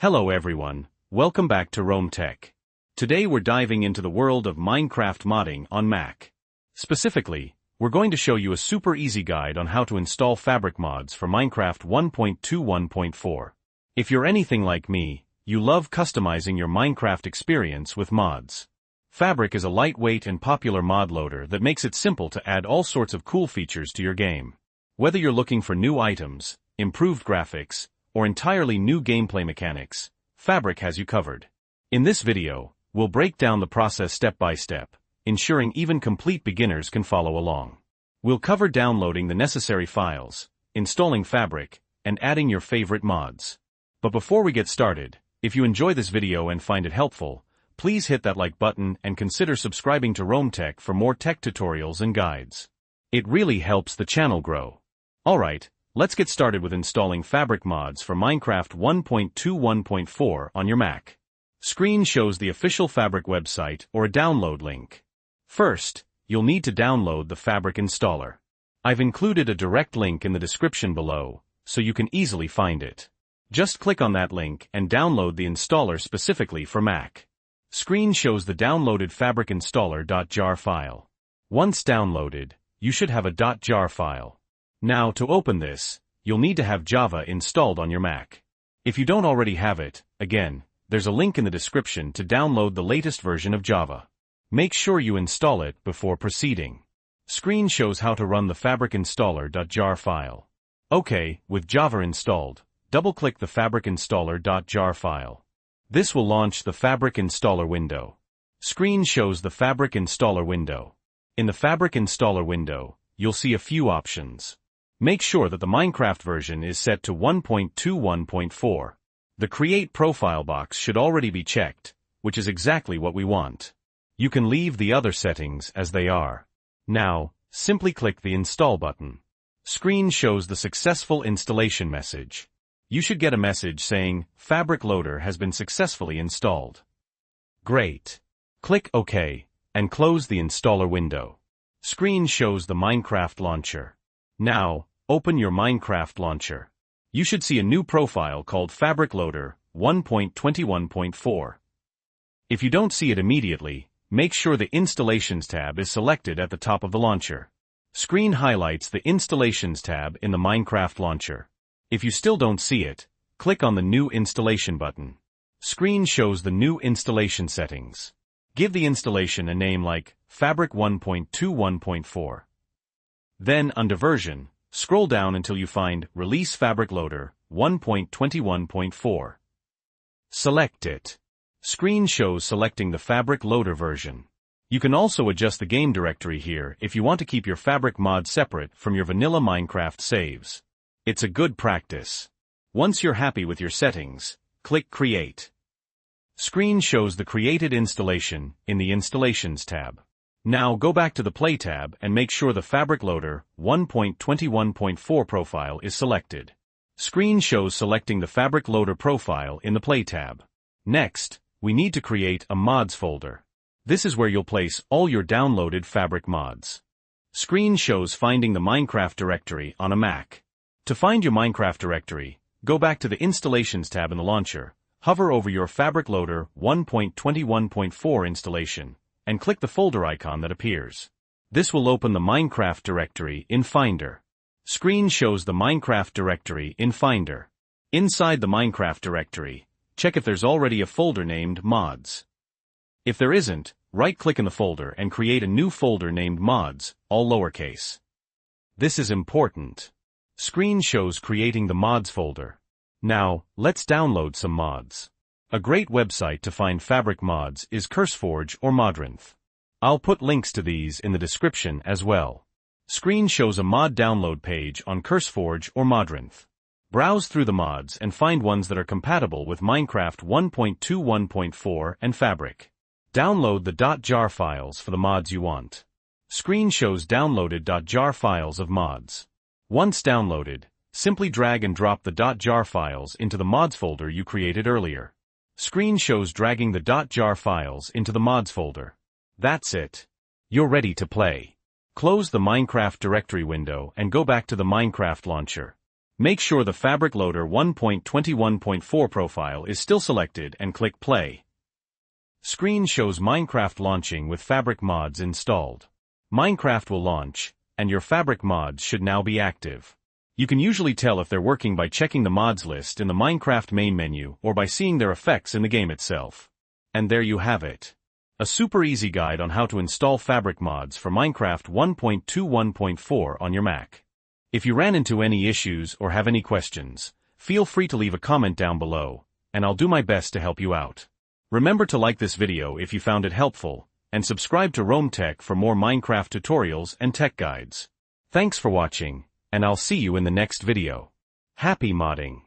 Hello everyone, welcome back to Rome Tech. Today we're diving into the world of Minecraft modding on Mac. Specifically, we're going to show you a super easy guide on how to install Fabric mods for Minecraft 1.21.4. If you're anything like me, you love customizing your Minecraft experience with mods. Fabric is a lightweight and popular mod loader that makes it simple to add all sorts of cool features to your game. Whether you're looking for new items, improved graphics, or entirely new gameplay mechanics, Fabric has you covered. In this video, we'll break down the process step by step, ensuring even complete beginners can follow along. We'll cover downloading the necessary files, installing Fabric, and adding your favorite mods. But before we get started, if you enjoy this video and find it helpful, please hit that like button and consider subscribing to Rome Tech for more tech tutorials and guides. It really helps the channel grow. Alright, let's get started with installing Fabric mods for Minecraft 1.21.4 on your Mac. Screen shows the official Fabric website or a download link. First, you'll need to download the Fabric installer. I've included a direct link in the description below, so you can easily find it. Just click on that link and download the installer specifically for Mac. Screen shows the downloaded Fabric installer.jar file. Once downloaded, you should have a .jar file. Now to open this, you'll need to have Java installed on your Mac. If you don't already have it, again, there's a link in the description to download the latest version of Java. Make sure you install it before proceeding. Screen shows how to run the Fabric installer.jar file. Okay, with Java installed, double-click the Fabric installer.jar file. This will launch the Fabric installer window. Screen shows the Fabric installer window. In the Fabric installer window, you'll see a few options. Make sure that the Minecraft version is set to 1.21.4. The Create Profile box should already be checked, which is exactly what we want. You can leave the other settings as they are. Now, simply click the Install button. Screen shows the successful installation message. You should get a message saying, Fabric Loader has been successfully installed. Great. Click OK, and close the installer window. Screen shows the Minecraft launcher. Now, open your Minecraft launcher. You should see a new profile called Fabric Loader 1.21.4. If you don't see it immediately, make sure the Installations tab is selected at the top of the launcher. Screen highlights the Installations tab in the Minecraft launcher. If you still don't see it, click on the New Installation button. Screen shows the new installation settings. Give the installation a name like Fabric 1.21.4. Then, under Version, scroll down until you find Release Fabric Loader 1.21.4. Select it. Screen shows selecting the Fabric Loader version. You can also adjust the game directory here if you want to keep your Fabric mod separate from your vanilla Minecraft saves. It's a good practice. Once you're happy with your settings, click Create. Screen shows the created installation in the Installations tab. Now go back to the Play tab and make sure the Fabric Loader 1.21.4 profile is selected. Screen shows selecting the Fabric Loader profile in the Play tab. Next, we need to create a mods folder. This is where you'll place all your downloaded Fabric mods. Screen shows finding the Minecraft directory on a Mac. To find your Minecraft directory, go back to the Installations tab in the launcher, hover over your Fabric Loader 1.21.4 installation, and click the folder icon that appears. This will open the Minecraft directory in Finder. Screen shows the Minecraft directory in Finder. Inside the Minecraft directory, check if there's already a folder named Mods. If there isn't, right-click in the folder and create a new folder named Mods, all lowercase. This is important. Screen shows creating the Mods folder. Now, let's download some mods. A great website to find Fabric mods is CurseForge or Modrinth. I'll put links to these in the description as well. Screen shows a mod download page on CurseForge or Modrinth. Browse through the mods and find ones that are compatible with Minecraft 1.21.4 and Fabric. Download the .jar files for the mods you want. Screen shows downloaded .jar files of mods. Once downloaded, simply drag and drop the .jar files into the mods folder you created earlier. Screen shows dragging the .jar files into the mods folder. That's it. You're ready to play. Close the Minecraft directory window and go back to the Minecraft launcher. Make sure the Fabric Loader 1.21.4 profile is still selected and click Play. Screen shows Minecraft launching with Fabric mods installed. Minecraft will launch, and your Fabric mods should now be active. You can usually tell if they're working by checking the mods list in the Minecraft main menu or by seeing their effects in the game itself. And there you have it. A super easy guide on how to install Fabric mods for Minecraft 1.21.4 on your Mac. If you ran into any issues or have any questions, feel free to leave a comment down below, and I'll do my best to help you out. Remember to like this video if you found it helpful, and subscribe to Rome Tech for more Minecraft tutorials and tech guides. Thanks for watching, and I'll see you in the next video. Happy modding!